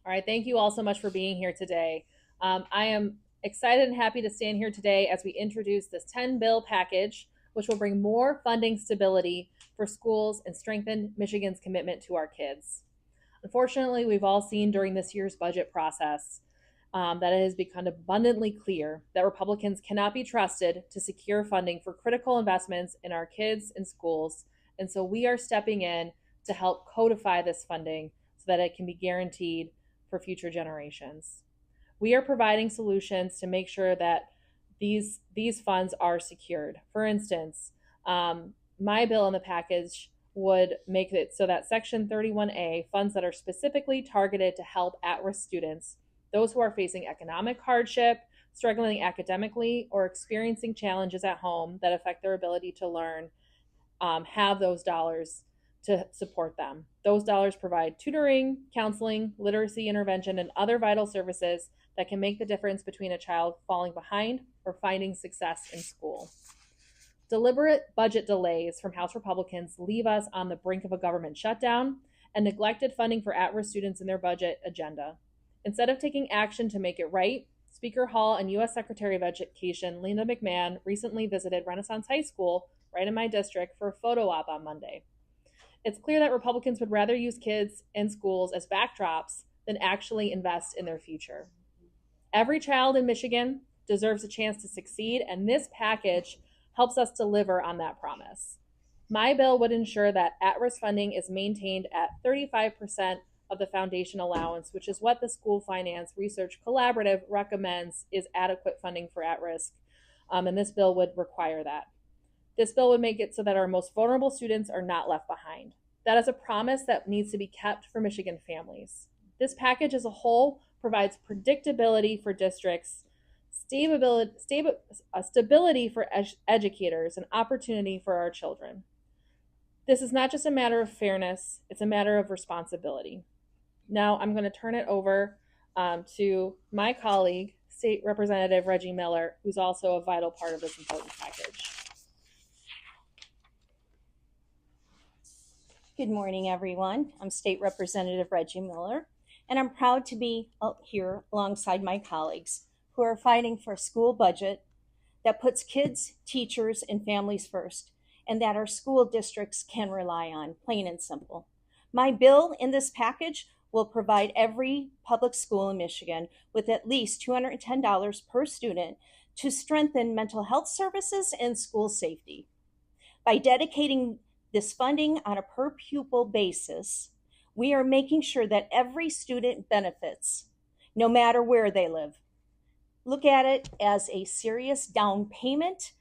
All right, thank you all so much for being here today. I am excited and happy to stand here today as we introduce this 10 bill package, which will bring more funding stability for schools and strengthen Michigan's commitment to our kids. Unfortunately, we've all seen during this year's budget process that it has become abundantly clear that Republicans cannot be trusted to secure funding for critical investments in our kids and schools. And so we are stepping in to help codify this funding so that it can be guaranteed for future generations. We are providing solutions to make sure that these funds are secured. For instance, my bill in the package would make it so that Section 31A funds that are specifically targeted to help at-risk students, those who are facing economic hardship, struggling academically, or experiencing challenges at home that affect their ability to learn, have those dollars to support them. Those dollars provide tutoring, counseling, literacy intervention, and other vital services that can make the difference between a child falling behind or finding success in school. Deliberate budget delays from House Republicans leave us on the brink of a government shutdown and neglected funding for at-risk students in their budget agenda. Instead of taking action to make it right, Speaker Hall and U.S. Secretary of Education Linda McMahon recently visited Renaissance High School, right in my district, for a photo op on Monday. It's clear that Republicans would rather use kids and schools as backdrops than actually invest in their future. Every child in Michigan deserves a chance to succeed, and this package helps us deliver on that promise. My bill would ensure that at-risk funding is maintained at 35% of the foundation allowance, which is what the School Finance Research Collaborative recommends is adequate funding for at-risk, and this bill would require that. This bill would make it so that our most vulnerable students are not left behind. That is a promise that needs to be kept for Michigan families. This package as a whole provides predictability for districts, stability for educators, and opportunity for our children. This is not just a matter of fairness, it's a matter of responsibility. Now I'm going to turn it over to my colleague, State Representative Reggie Miller, who's also a vital part of this important package. Good morning, everyone. I'm State Representative Reggie Miller, and I'm proud to be here alongside my colleagues who are fighting for a school budget that puts kids, teachers, and families first, and that our school districts can rely on, plain and simple. My bill in this package will provide every public school in Michigan with at least $210 per student to strengthen mental health services and school safety. By dedicating this funding on a per pupil basis, we are making sure that every student benefits, no matter where they live. Look at it as a serious down payment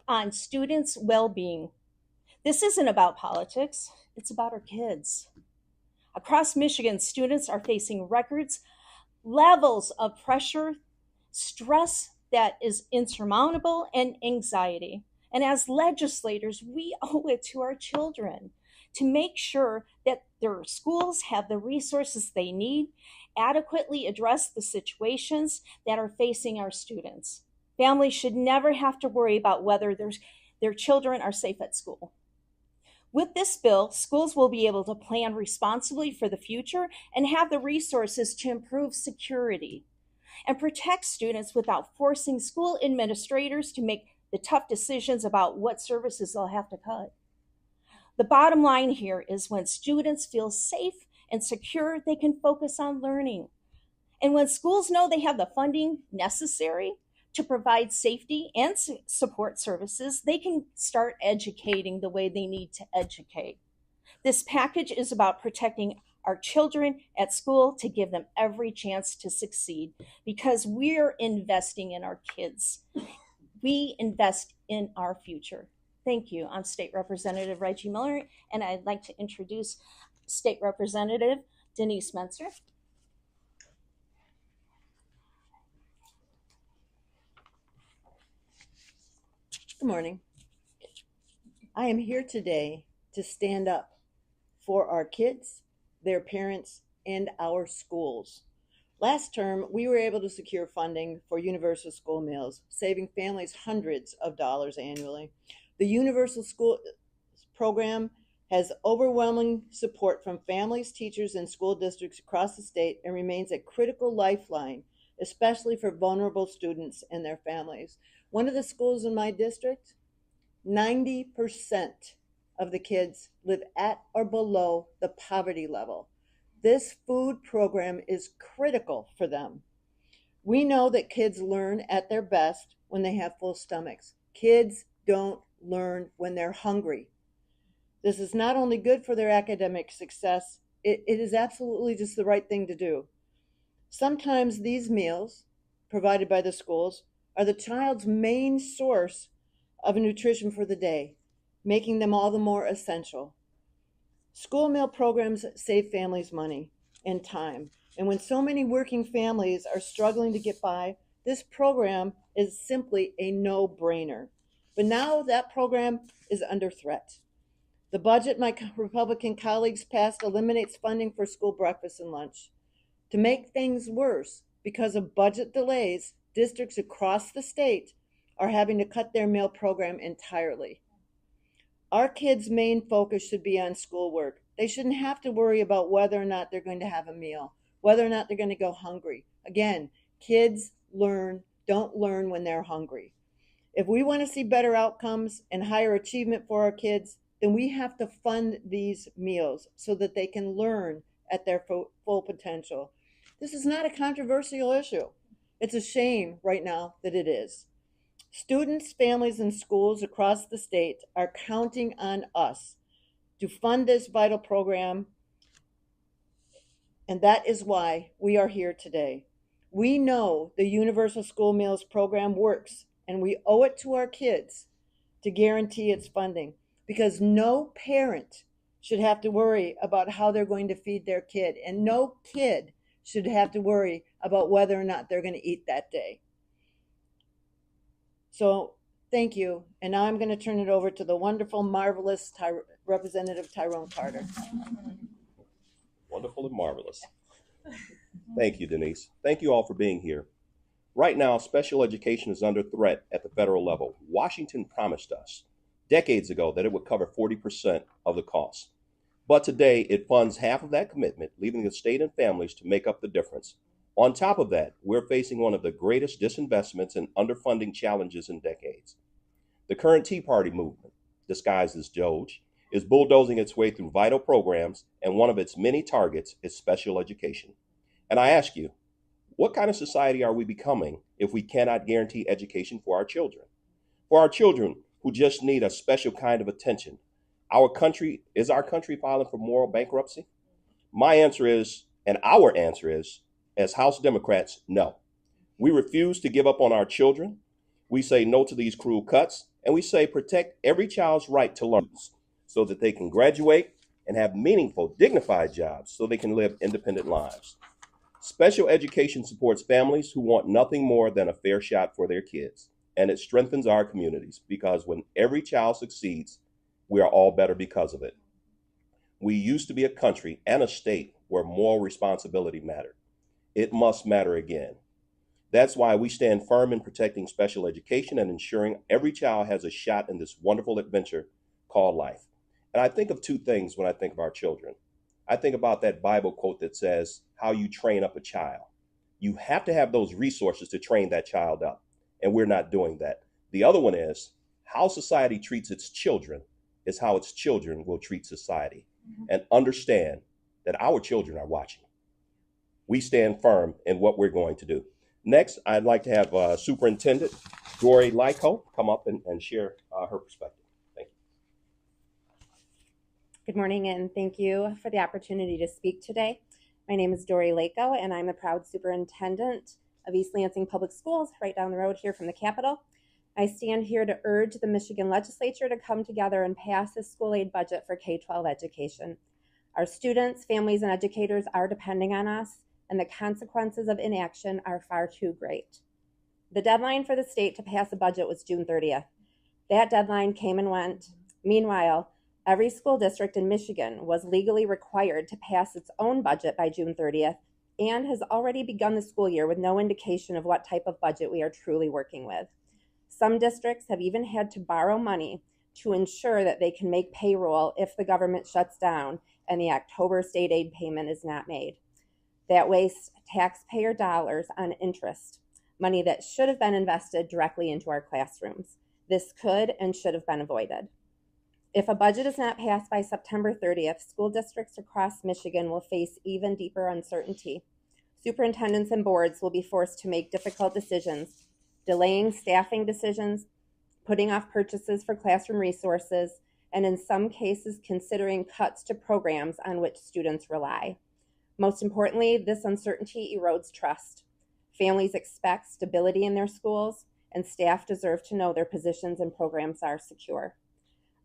on students' well-being. This isn't about politics, it's about our kids. Across Michigan, students are facing records levels of pressure, stress that is insurmountable, and anxiety. And as legislators, we owe it to our children to make sure that their schools have the resources they need, adequately address the situations that are facing our students. Families should never have to worry about whether their children are safe at school. With this bill, schools will be able to plan responsibly for the future and have the resources to improve security and protect students without forcing school administrators to make the tough decisions about what services they'll have to cut. The bottom line here is when students feel safe and secure, they can focus on learning. And when schools know they have the funding necessary to provide safety and support services, they can start educating the way they need to educate. This package is about protecting our children at school to give them every chance to succeed because we're investing in our kids. We invest in our future. Thank you. I'm State Representative Reggie Miller, and I'd like to introduce State Representative Denise Menser. Good morning. I am here today to stand up for our kids, their parents, and our schools. Last term, we were able to secure funding for universal school meals, saving families hundreds of dollars annually. The universal school program has overwhelming support from families, teachers, and school districts across the state and remains a critical lifeline, especially for vulnerable students and their families. One of the schools in my district, 90% of the kids live at or below the poverty level. This food program is critical for them. We know that kids learn at their best when they have full stomachs. Kids don't learn when they're hungry. This is not only good for their academic success, it is absolutely just the right thing to do. Sometimes these meals provided by the schools are the child's main source of nutrition for the day, making them all the more essential. School meal programs save families money and time. And when so many working families are struggling to get by, this program is simply a no-brainer. But now that program is under threat. The budget my Republican colleagues passed eliminates funding for school breakfast and lunch. To make things worse, because of budget delays, districts across the state are having to cut their meal program entirely. Our kids' main focus should be on schoolwork. They shouldn't have to worry about whether or not they're going to have a meal, whether or not they're going to go hungry. Again, kids don't learn when they're hungry. If we want to see better outcomes and higher achievement for our kids, then we have to fund these meals so that they can learn at their full potential. This is not a controversial issue. It's a shame right now that it is. Students, families, and schools across the state are counting on us to fund this vital program, and that is why we are here today. We know the Universal School Meals program works, and we owe it to our kids to guarantee its funding, because no parent should have to worry about how they're going to feed their kid, and no kid should have to worry about whether or not they're going to eat that day. So thank you, and now I'm going to turn it over to the wonderful, marvelous Representative Tyrone Carter. Wonderful and marvelous. Thank you, Denise. Thank you all for being here. Right now, special education is under threat at the federal level. Washington promised us decades ago that it would cover 40% of the cost. But today, it funds half of that commitment, leaving the state and families to make up the difference. On top of that, we're facing one of the greatest disinvestments and underfunding challenges in decades. The current Tea Party movement, disguised as Doge, is bulldozing its way through vital programs, and one of its many targets is special education. And I ask you, what kind of society are we becoming if we cannot guarantee education for our children? For our children who just need a special kind of attention. Is our country filing for moral bankruptcy? My answer is, and our answer is, as House Democrats, no. We refuse to give up on our children. We say no to these cruel cuts, and we say protect every child's right to learn so that they can graduate and have meaningful, dignified jobs so they can live independent lives. Special education supports families who want nothing more than a fair shot for their kids, and it strengthens our communities because when every child succeeds, we are all better because of it. We used to be a country and a state where moral responsibility mattered. It must matter again. That's why we stand firm in protecting special education and ensuring every child has a shot in this wonderful adventure called life. And I think of two things when I think of our children. I think about that Bible quote that says, how you train up a child. You have to have those resources to train that child up, and we're not doing that. The other one is, how society treats its children is how its children will treat society. And understand that our children are watching. We stand firm in what we're going to do. Next, I'd like to have Superintendent Dory Lyko come up and share her perspective. Thank you. Good morning, and thank you for the opportunity to speak today. My name is Dory Lyko, and I'm the proud superintendent of East Lansing Public Schools, right down the road here from the Capitol. I stand here to urge the Michigan legislature to come together and pass a school aid budget for K-12 education. Our students, families, and educators are depending on us, and the consequences of inaction are far too great. The deadline for the state to pass a budget was June 30th. That deadline came and went. Meanwhile, every school district in Michigan was legally required to pass its own budget by June 30th and has already begun the school year with no indication of what type of budget we are truly working with. Some districts have even had to borrow money to ensure that they can make payroll if the government shuts down and the October state aid payment is not made. That wastes taxpayer dollars on interest, money that should have been invested directly into our classrooms. This could and should have been avoided. If a budget is not passed by September 30th, school districts across Michigan will face even deeper uncertainty. Superintendents and boards will be forced to make difficult decisions, delaying staffing decisions, putting off purchases for classroom resources, and in some cases considering cuts to programs on which students rely. Most importantly, this uncertainty erodes trust. Families expect stability in their schools, and staff deserve to know their positions and programs are secure.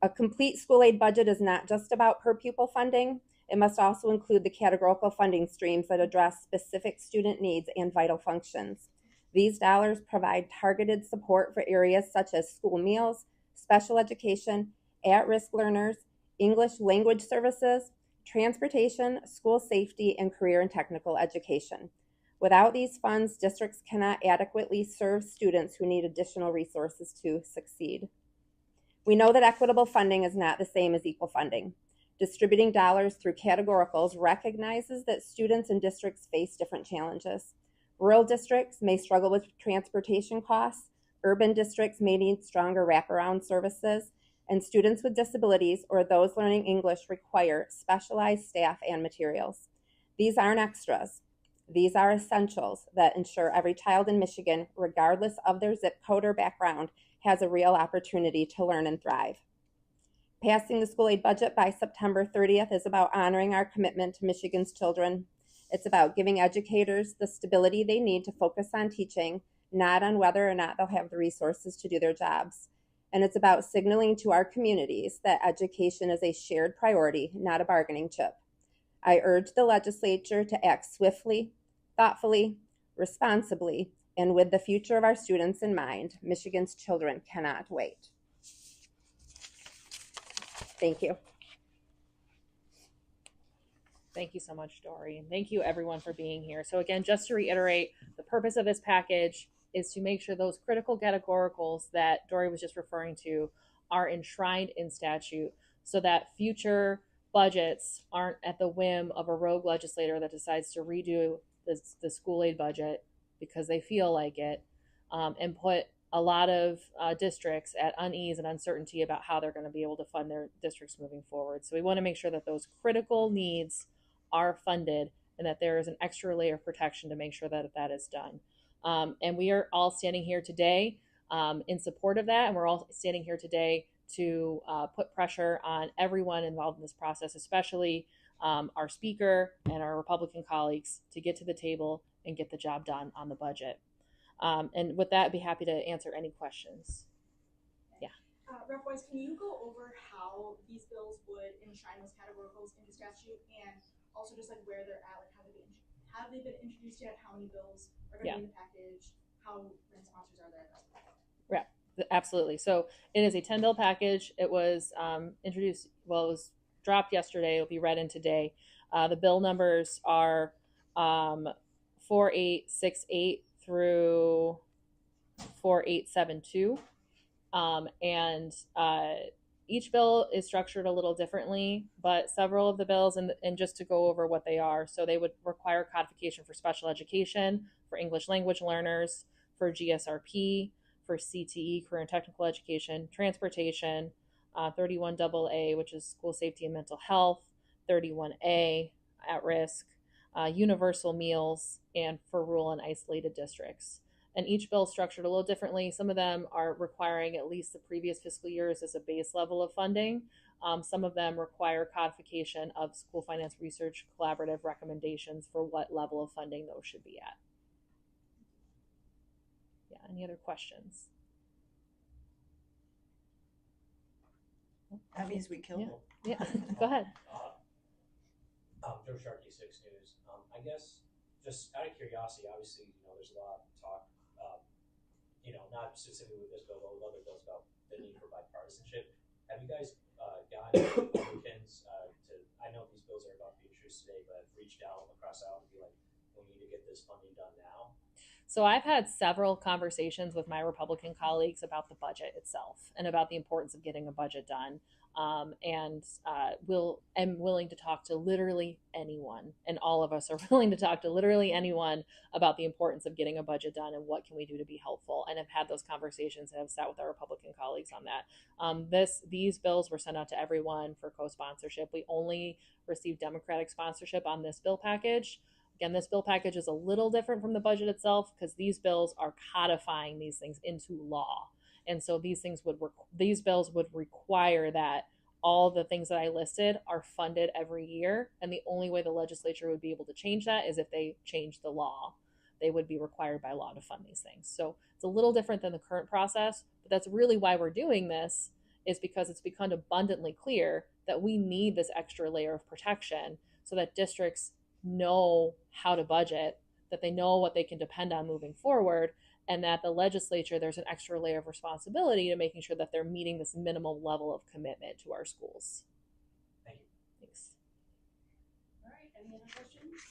A complete school aid budget is not just about per pupil funding. It must also include the categorical funding streams that address specific student needs and vital functions. These dollars provide targeted support for areas such as school meals, special education, at-risk learners, English language services, transportation, school safety, and career and technical education. Without these funds, districts cannot adequately serve students who need additional resources to succeed. We know that equitable funding is not the same as equal funding. Distributing dollars through categoricals recognizes that students and districts face different challenges. Rural districts may struggle with transportation costs, urban districts may need stronger wraparound services, and students with disabilities or those learning English require specialized staff and materials. These aren't extras. These are essentials that ensure every child in Michigan, regardless of their zip code or background, has a real opportunity to learn and thrive. Passing the school aid budget by September 30th is about honoring our commitment to Michigan's children. It's about giving educators the stability they need to focus on teaching, not on whether or not they'll have the resources to do their jobs. And it's about signaling to our communities that education is a shared priority, not a bargaining chip. I urge the legislature to act swiftly, thoughtfully, responsibly, and with the future of our students in mind. Michigan's children cannot wait. Thank you. Thank you so much, Dory. And thank you everyone for being here. So again, just to reiterate, the purpose of this package is to make sure those critical categoricals that Dory was just referring to are enshrined in statute so that future budgets aren't at the whim of a rogue legislator that decides to redo the school aid budget because they feel like it, and put a lot of districts at unease and uncertainty about how they're going to be able to fund their districts moving forward. So we want to make sure that those critical needs are funded and that there is an extra layer of protection to make sure that that is done. And we are all standing here today in support of that, and we're all standing here today to put pressure on everyone involved in this process, especially our speaker and our Republican colleagues, to get to the table and get the job done on the budget. And with that, I'd be happy to answer any questions. Yeah. Rep. Weiss, can you go over how these bills would enshrine those categoricals into statute, and also just like where they're at, like have they been introduced yet? How many bills are going to be in the package? How many sponsors are there? Yeah, absolutely. So it is a 10-bill package. It was introduced, well, it was dropped yesterday. It'll be read in today. The bill numbers are 4868 through 4872. And each bill is structured a little differently, but several of the bills, and just to go over what they are, so they would require codification for special education, for English language learners, for GSRP, for CTE, career and technical education, transportation, 31AA, which is school safety and mental health, 31A, at risk, universal meals, and for rural and isolated districts. And each bill is structured a little differently. Some of them are requiring at least the previous fiscal years as a base level of funding. Some of them require codification of school finance research collaborative recommendations for what level of funding those should be at. Yeah, any other questions? That means we killed them. Yeah, go ahead. Joe Sharkey, 6 News. I guess just out of curiosity, obviously, there's a lot of talk, not specifically with this bill, but with other bills about the need for bipartisanship. Have you guys gotten Republicans I know these bills are about to be introduced today, but have reached out across the aisle and be like, we need to get this funding done now? So I've had several conversations with my Republican colleagues about the budget itself and about the importance of getting a budget done. Am willing to talk to literally anyone, and all of us are willing to talk to literally anyone about the importance of getting a budget done and what can we do to be helpful. And have had those conversations and have sat with our Republican colleagues on that. These bills were sent out to everyone for co-sponsorship. We only received Democratic sponsorship on this bill package. Again, this bill package is a little different from the budget itself because these bills are codifying these things into law. And so these bills would require that all the things that I listed are funded every year. And the only way the legislature would be able to change that is if they change the law. They would be required by law to fund these things. So it's a little different than the current process, but that's really why we're doing this, is because it's become abundantly clear that we need this extra layer of protection so that districts know how to budget, that they know what they can depend on moving forward, and that the legislature, there's an extra layer of responsibility to making sure that they're meeting this minimal level of commitment to our schools. Thank you. Thanks. All right, any other questions?